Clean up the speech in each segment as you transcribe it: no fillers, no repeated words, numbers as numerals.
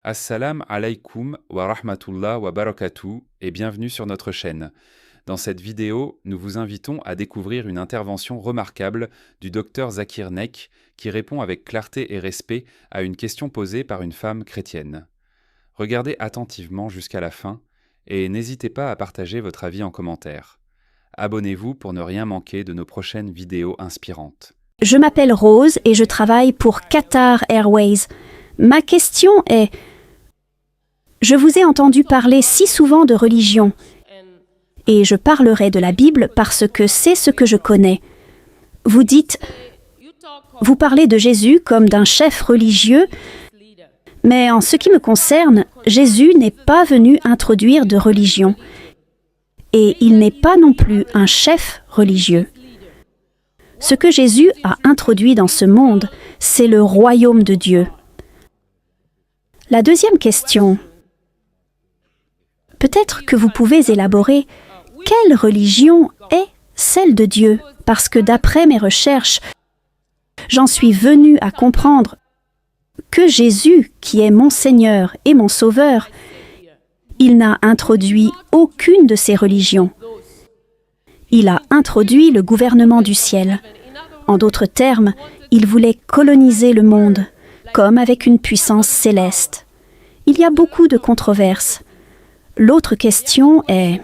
Assalamu alaikum wa rahmatullah wa barakatuh et bienvenue sur notre chaîne. Dans cette vidéo, nous vous invitons à découvrir une intervention remarquable du docteur Zakir Naik qui répond avec clarté et respect à une question posée par une femme chrétienne. Regardez attentivement jusqu'à la fin et n'hésitez pas à partager votre avis en commentaire. Abonnez-vous pour ne rien manquer de nos prochaines vidéos inspirantes. Je m'appelle Rose et je travaille pour Qatar Airways. Ma question est, je vous ai entendu parler si souvent de religion, et je parlerai de la Bible parce que c'est ce que je connais. Vous parlez de Jésus comme d'un chef religieux, mais en ce qui me concerne, Jésus n'est pas venu introduire de religion, et il n'est pas non plus un chef religieux. Ce que Jésus a introduit dans ce monde, c'est le royaume de Dieu. La deuxième question. Peut-être que vous pouvez élaborer quelle religion est celle de Dieu, parce que d'après mes recherches, j'en suis venue à comprendre que Jésus, qui est mon Seigneur et mon Sauveur, il n'a introduit aucune de ces religions. Il a introduit le gouvernement du ciel. En d'autres termes, il voulait coloniser le monde, comme avec une puissance céleste. Il y a beaucoup de controverses. L'autre question est...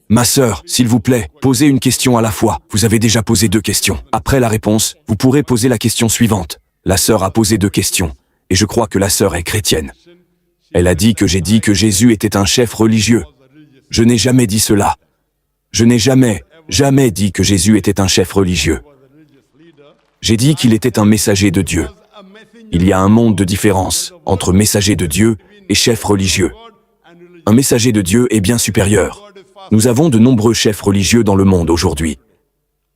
Ma sœur, s'il vous plaît, posez une question à la fois. Vous avez déjà posé 2 questions. Après la réponse, vous pourrez poser la question suivante. La sœur a posé 2 questions, et je crois que la sœur est chrétienne. Elle a dit que j'ai dit que Jésus était un chef religieux. Je n'ai jamais dit cela. Je n'ai jamais dit que Jésus était un chef religieux. J'ai dit qu'il était un messager de Dieu. Il y a un monde de différence entre messager de Dieu et chef religieux. Un messager de Dieu est bien supérieur. Nous avons de nombreux chefs religieux dans le monde aujourd'hui.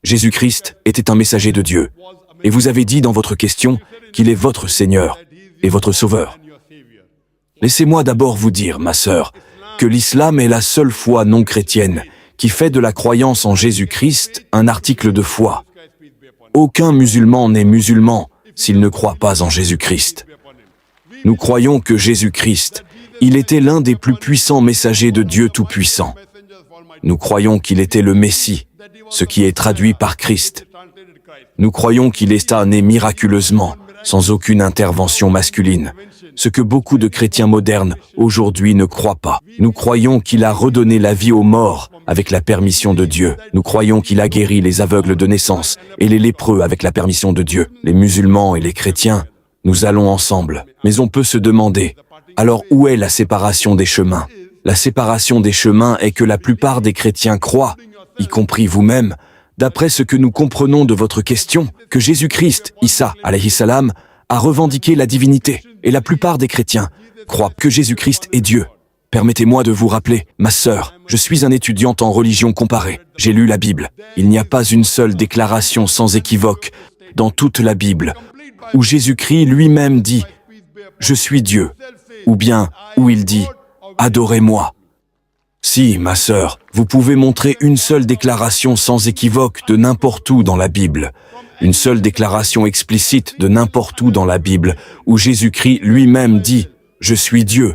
Jésus-Christ était un messager de Dieu. Et vous avez dit dans votre question qu'il est votre Seigneur et votre Sauveur. Laissez-moi d'abord vous dire, ma sœur, que l'islam est la seule foi non chrétienne qui fait de la croyance en Jésus-Christ un article de foi. Aucun musulman n'est musulman s'il ne croit pas en Jésus-Christ. Nous croyons que Jésus-Christ, il était l'un des plus puissants messagers de Dieu Tout-Puissant. Nous croyons qu'il était le Messie, ce qui est traduit par Christ. Nous croyons qu'il est né miraculeusement, sans aucune intervention masculine, ce que beaucoup de chrétiens modernes aujourd'hui ne croient pas. Nous croyons qu'il a redonné la vie aux morts avec la permission de Dieu. Nous croyons qu'il a guéri les aveugles de naissance et les lépreux avec la permission de Dieu. Les musulmans et les chrétiens, nous allons ensemble. Mais on peut se demander, alors où est la séparation des chemins? La séparation des chemins est que la plupart des chrétiens croient, y compris vous-même, d'après ce que nous comprenons de votre question, que Jésus-Christ, Isa, alayhi salam, a revendiqué la divinité. Et la plupart des chrétiens croient que Jésus-Christ est Dieu. Permettez-moi de vous rappeler, ma sœur, je suis un étudiant en religion comparée. J'ai lu la Bible. Il n'y a pas une seule déclaration sans équivoque dans toute la Bible où Jésus-Christ lui-même dit « Je suis Dieu » ou bien où il dit « Adorez-moi ». Si, ma sœur, vous pouvez montrer une seule déclaration sans équivoque de n'importe où dans la Bible, une seule déclaration explicite de n'importe où dans la Bible, où Jésus-Christ lui-même dit « Je suis Dieu »,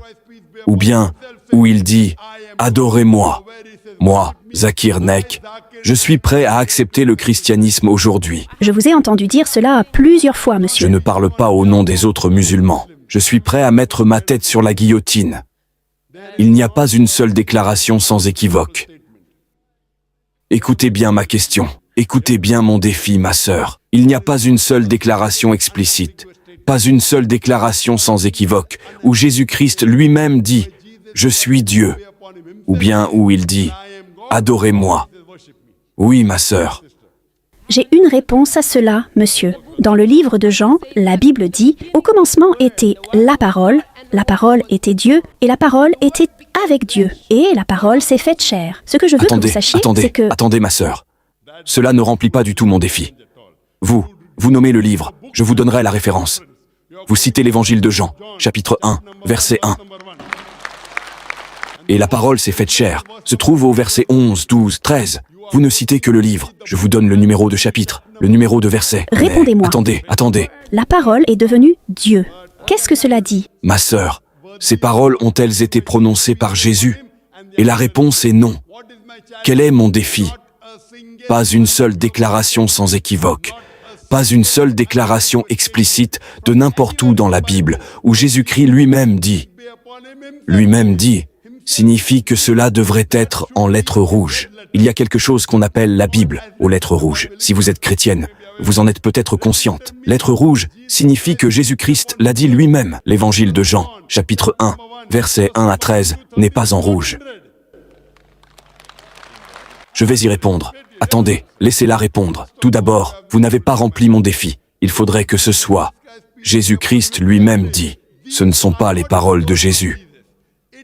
ou bien où il dit « Adorez-moi ». Moi, Zakir Naik, je suis prêt à accepter le christianisme aujourd'hui. Je vous ai entendu dire cela plusieurs fois, monsieur. Je ne parle pas au nom des autres musulmans. Je suis prêt à mettre ma tête sur la guillotine. Il n'y a pas une seule déclaration sans équivoque. Écoutez bien ma question. Écoutez bien mon défi, ma sœur. Il n'y a pas une seule déclaration explicite, pas une seule déclaration sans équivoque, où Jésus-Christ lui-même dit « Je suis Dieu », ou bien où il dit « Adorez-moi ». Oui, ma sœur. J'ai une réponse à cela, monsieur. Dans le livre de Jean, la Bible dit « Au commencement était la parole était Dieu, et la parole était avec Dieu, et la parole s'est faite chair. » Ce que je veux que vous sachiez, c'est que... Attendez, ma sœur. Cela ne remplit pas du tout mon défi. Vous nommez le livre, je vous donnerai la référence. Vous citez l'évangile de Jean, chapitre 1, verset 1. Et la parole s'est faite chair, se trouve au verset 11, 12, 13. Vous ne citez que le livre. Je vous donne le numéro de chapitre, le numéro de verset. Répondez-moi. Attendez. La parole est devenue Dieu. Qu'est-ce que cela dit? Ma sœur, Ces paroles ont-elles été prononcées par Jésus? Et la réponse est non. Quel est mon défi? Pas une seule déclaration sans équivoque. Pas une seule déclaration explicite de n'importe où dans la Bible, où Jésus-Christ lui-même dit signifie que cela devrait être en lettres rouges. Il y a quelque chose qu'on appelle la Bible aux lettres rouges. Si vous êtes chrétienne, vous en êtes peut-être consciente. Lettres rouges signifie que Jésus-Christ l'a dit lui-même. L'évangile de Jean, chapitre 1, versets 1 à 13, n'est pas en rouge. Je vais y répondre. Attendez, laissez-la répondre. Tout d'abord, vous n'avez pas rempli mon défi. Il faudrait que ce soit. Jésus-Christ lui-même dit. Ce ne sont pas les paroles de Jésus.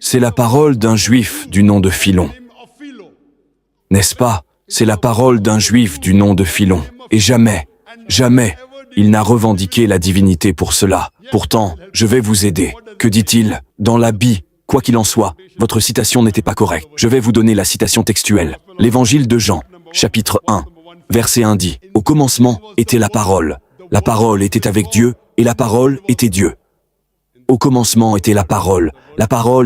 C'est la parole d'un juif du nom de Philon. N'est-ce pas? C'est la parole d'un juif du nom de Philon. Et jamais, il n'a revendiqué la divinité pour cela. Pourtant, je vais vous aider. Que dit-il? Dans l'habit, quoi qu'il en soit, votre citation n'était pas correcte. Je vais vous donner la citation textuelle. L'évangile de Jean, chapitre 1, verset 1 dit « Au commencement était la parole était avec Dieu, et la parole était Dieu. Au commencement était la parole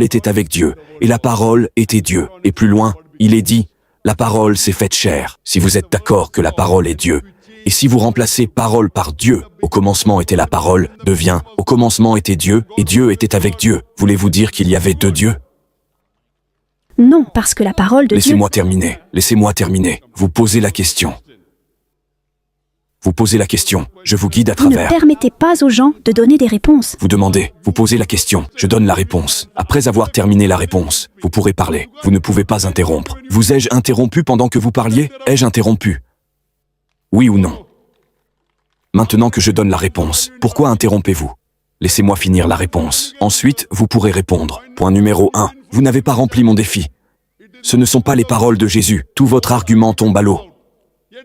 était avec Dieu, et la parole était Dieu. » Et plus loin, il est dit « La parole s'est faite chair. » Si vous êtes d'accord que la parole est Dieu, et si vous remplacez parole par Dieu, au commencement était la parole, devient au commencement était Dieu, et Dieu était avec Dieu. Voulez-vous dire qu'il y avait deux dieux? Non, parce que la parole de Dieu... Laissez-moi terminer. Vous posez la question. Je vous guide à Vous ne travers. permettez pas aux gens de donner des réponses. Vous demandez, vous posez la question, je donne la réponse. Après avoir terminé la réponse, vous pourrez parler. Vous ne pouvez pas interrompre. Vous ai-je interrompu pendant que vous parliez? Ai-je interrompu? Oui ou non? Maintenant que je donne la réponse, pourquoi interrompez-vous? Laissez-moi finir la réponse. Ensuite, vous pourrez répondre. Point numéro 1. Vous n'avez pas rempli mon défi. Ce ne sont pas les paroles de Jésus. Tout votre argument tombe à l'eau.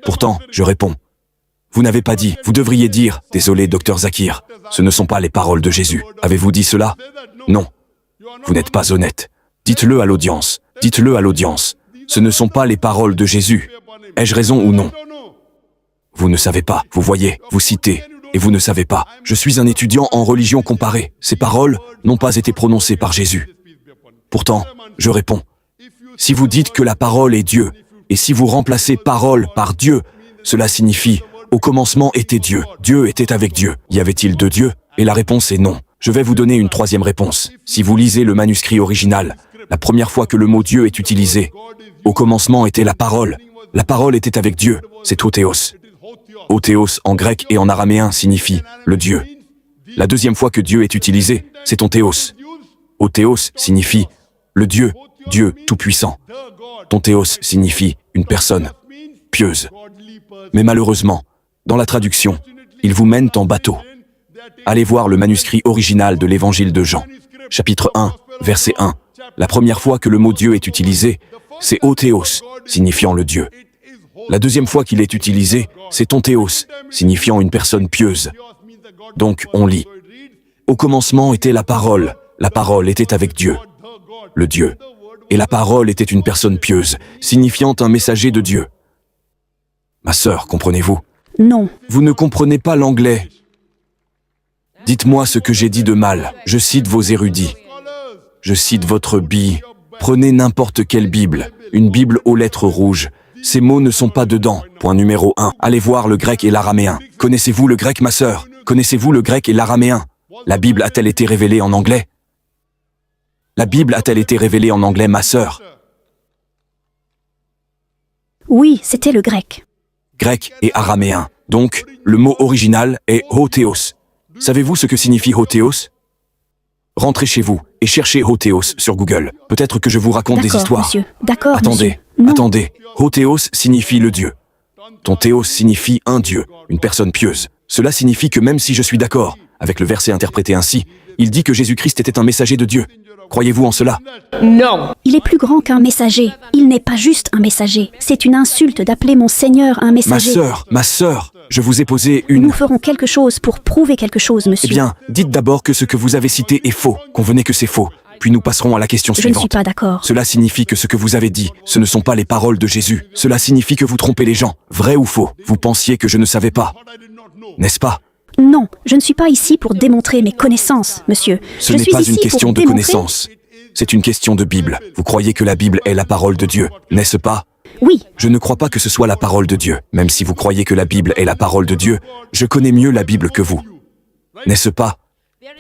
Pourtant, je réponds. Vous n'avez pas dit. Vous devriez dire, désolé, docteur Zakir, ce ne sont pas les paroles de Jésus. Avez-vous dit cela? Non. Vous n'êtes pas honnête. Dites-le à l'audience. Ce ne sont pas les paroles de Jésus. Ai-je raison ou non? Vous ne savez pas. Vous voyez, vous citez. Et vous ne savez pas. Je suis un étudiant en religion comparée. Ces paroles n'ont pas été prononcées par Jésus. Pourtant, je réponds. Si vous dites que la parole est Dieu, et si vous remplacez parole par Dieu, cela signifie au commencement était Dieu. Dieu était avec Dieu. Y avait-il deux dieux? Et la réponse est non. Je vais vous donner une troisième réponse. Si vous lisez le manuscrit original, la première fois que le mot Dieu est utilisé, au commencement était la parole. La parole était avec Dieu. C'est Othéos. Othéos en grec et en araméen signifie le Dieu. La deuxième fois que Dieu est utilisé, c'est ton théos. Othéos signifie le Dieu, Dieu tout-puissant. Ton théos signifie une personne pieuse. Mais malheureusement, dans la traduction, ils vous mènent en bateau. Allez voir le manuscrit original de l'évangile de Jean, chapitre 1, verset 1. La première fois que le mot Dieu est utilisé, c'est Othéos, signifiant le Dieu. La deuxième fois qu'il est utilisé, c'est ton théos, signifiant une personne pieuse. Donc, on lit. Au commencement était la parole était avec Dieu, le Dieu. Et la parole était une personne pieuse, signifiant un messager de Dieu. Ma sœur, comprenez-vous? Non. Vous ne comprenez pas l'anglais. Dites-moi ce que j'ai dit de mal. Je cite vos érudits. Je cite votre Bible. Prenez n'importe quelle Bible, une Bible aux lettres rouges. Ces mots ne sont pas dedans. Point numéro 1. Allez voir le grec et l'araméen. Connaissez-vous le grec, ma sœur? Connaissez-vous le grec et l'araméen? La Bible a-t-elle été révélée en anglais? La Bible a-t-elle été révélée en anglais, ma sœur? Oui, c'était le grec. Grec et araméen. Donc, le mot original est Hotheos. Savez-vous ce que signifie Hotheos? Rentrez chez vous et cherchez Hotheos sur Google. Peut-être que je vous raconte des histoires. Monsieur. D'accord, Attendez, monsieur. Non. attendez. Hotheos signifie le Dieu. Ton théos signifie un Dieu, une personne pieuse. Cela signifie que même si je suis d'accord avec le verset interprété ainsi, il dit que Jésus-Christ était un messager de Dieu. Croyez-vous en cela? Non. Il est plus grand qu'un messager. Il n'est pas juste un messager. C'est une insulte d'appeler mon Seigneur un messager. Ma sœur, je vous ai posé une... Nous ferons quelque chose pour prouver quelque chose, monsieur. Eh bien, dites d'abord que ce que vous avez cité est faux. Convenez que c'est faux. Puis nous passerons à la question Je ne suivante. suis pas d'accord. Cela signifie que ce que vous avez dit, ce ne sont pas les paroles de Jésus. Cela signifie que vous trompez les gens. Vrai ou faux? Vous pensiez que je ne savais pas, n'est-ce pas? Non, je ne suis pas ici pour démontrer mes connaissances, monsieur. Ce je n'est suis pas ici une pour question de démontrer- connaissance. C'est une question de Bible. Vous croyez que la Bible est la parole de Dieu, n'est-ce pas? Oui, Je ne crois pas que ce soit la parole de Dieu. Même si vous croyez que la Bible est la parole de Dieu, je connais mieux la Bible que vous. N'est-ce pas?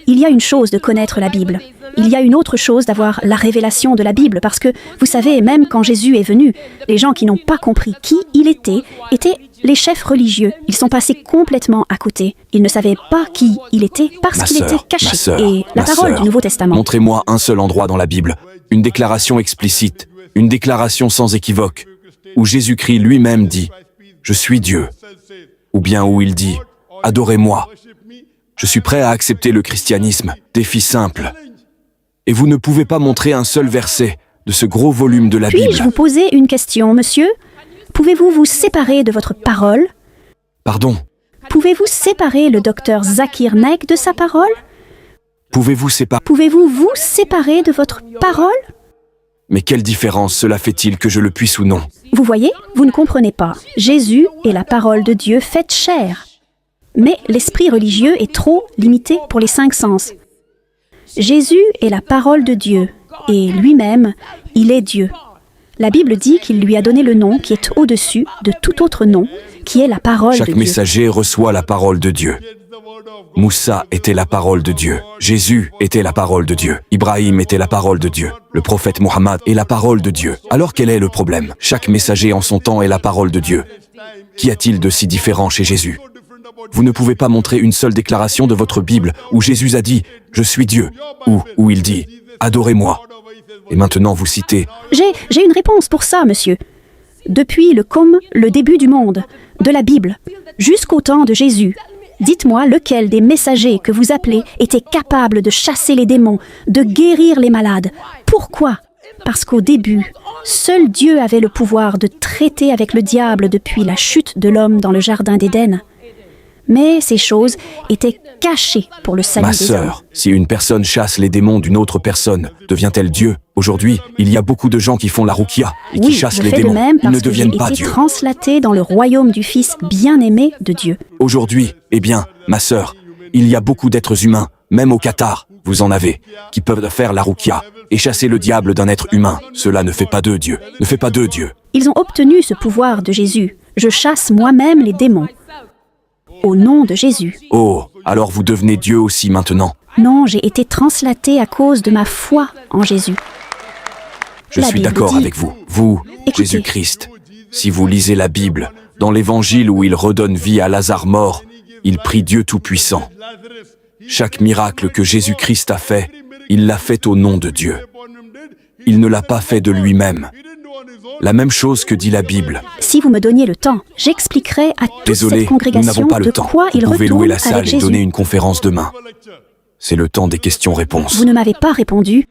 il y a une chose de connaître la Bible. Il y a une autre chose d'avoir la révélation de la Bible, parce que, vous savez, même quand Jésus est venu, les gens qui n'ont pas compris qui il était, étaient les chefs religieux. Ils sont passés complètement à côté. Ils ne savaient pas qui il était parce Ma qu'il sœur, était caché. ma sœur, Et la ma parole sœur, du Nouveau Testament. Montrez-moi un seul endroit dans la Bible, une déclaration explicite, une déclaration sans équivoque, où Jésus-Christ lui-même dit « Je suis Dieu », ou bien où il dit « Adorez-moi ». Je suis prêt à accepter le christianisme, défi simple. Et vous ne pouvez pas montrer un seul verset de ce gros volume de la Puis-je Bible. vous poser une question, monsieur? Pouvez-vous vous séparer de votre parole? Pardon, Pouvez-vous séparer le docteur Zakir Naik de sa parole? pouvez-vous séparer? Pouvez-vous vous séparer de votre parole? Mais quelle différence cela fait-il que je le puisse ou non? Vous voyez, vous ne comprenez pas. Jésus est la parole de Dieu faite chair. Mais l'esprit religieux est trop limité pour les 5 sens. Jésus est la parole de Dieu, et lui-même, il est Dieu. La Bible dit qu'il lui a donné le nom qui est au-dessus de tout autre nom, qui est la parole de Chaque Dieu. messager reçoit la parole de Dieu. Moussa était la parole de Dieu. Jésus était la parole de Dieu. Ibrahim était la parole de Dieu. Le prophète Mohammed est la parole de Dieu. Alors quel est le problème? Chaque messager en son temps est la parole de Dieu. Qu'y a-t-il de si différent chez Jésus? Vous ne pouvez pas montrer une seule déclaration de votre Bible où Jésus a dit « Je suis Dieu » ou où il dit « Adorez-moi ». Et maintenant vous citez J'ai une réponse pour ça, monsieur. Depuis le début du monde, de la Bible, jusqu'au temps de Jésus, dites-moi lequel des messagers que vous appelez était capable de chasser les démons, de guérir les malades. Pourquoi? Parce qu'au début, seul Dieu avait le pouvoir de traiter avec le diable depuis la chute de l'homme dans le jardin d'Éden. Mais ces choses étaient cachées pour le salut Ma des hommes. sœur, si une personne chasse les démons d'une autre personne, devient-elle Dieu? Aujourd'hui, il y a beaucoup de gens qui font la rukia et qui Oui, chassent je les fais de démons. même Ils parce ne que j'ai deviennent pas été Dieu. translaté dans le royaume du Fils bien-aimé de Dieu. Aujourd'hui, eh bien, ma sœur, il y a beaucoup d'êtres humains, même au Qatar, vous en avez, qui peuvent faire la rukia et chasser le diable d'un être humain. Cela ne fait pas d'eux Dieu. Ne fait pas d'eux Dieu. Ils ont obtenu ce pouvoir de Jésus. Je chasse moi-même les démons. Au nom de Jésus. Oh, alors vous devenez Dieu aussi maintenant. Non, j'ai été translaté à cause de ma foi en Jésus. Je La suis Bible d'accord dit- avec vous. Vous, Écoutez. Jésus-Christ, si vous lisez la Bible, dans l'évangile où il redonne vie à Lazare mort, il prie Dieu Tout-Puissant. Chaque miracle que Jésus-Christ a fait, il l'a fait au nom de Dieu. Il ne l'a pas fait de lui-même. La même chose que dit la Bible. Si vous me donniez le temps, j'expliquerai à toute Désolé, cette nous congrégation n'avons pas de le temps. quoi il Vous pouvez retourne louer la avec salle et Jésus. donner une conférence demain. C'est le temps des questions-réponses. Vous ne m'avez pas répondu.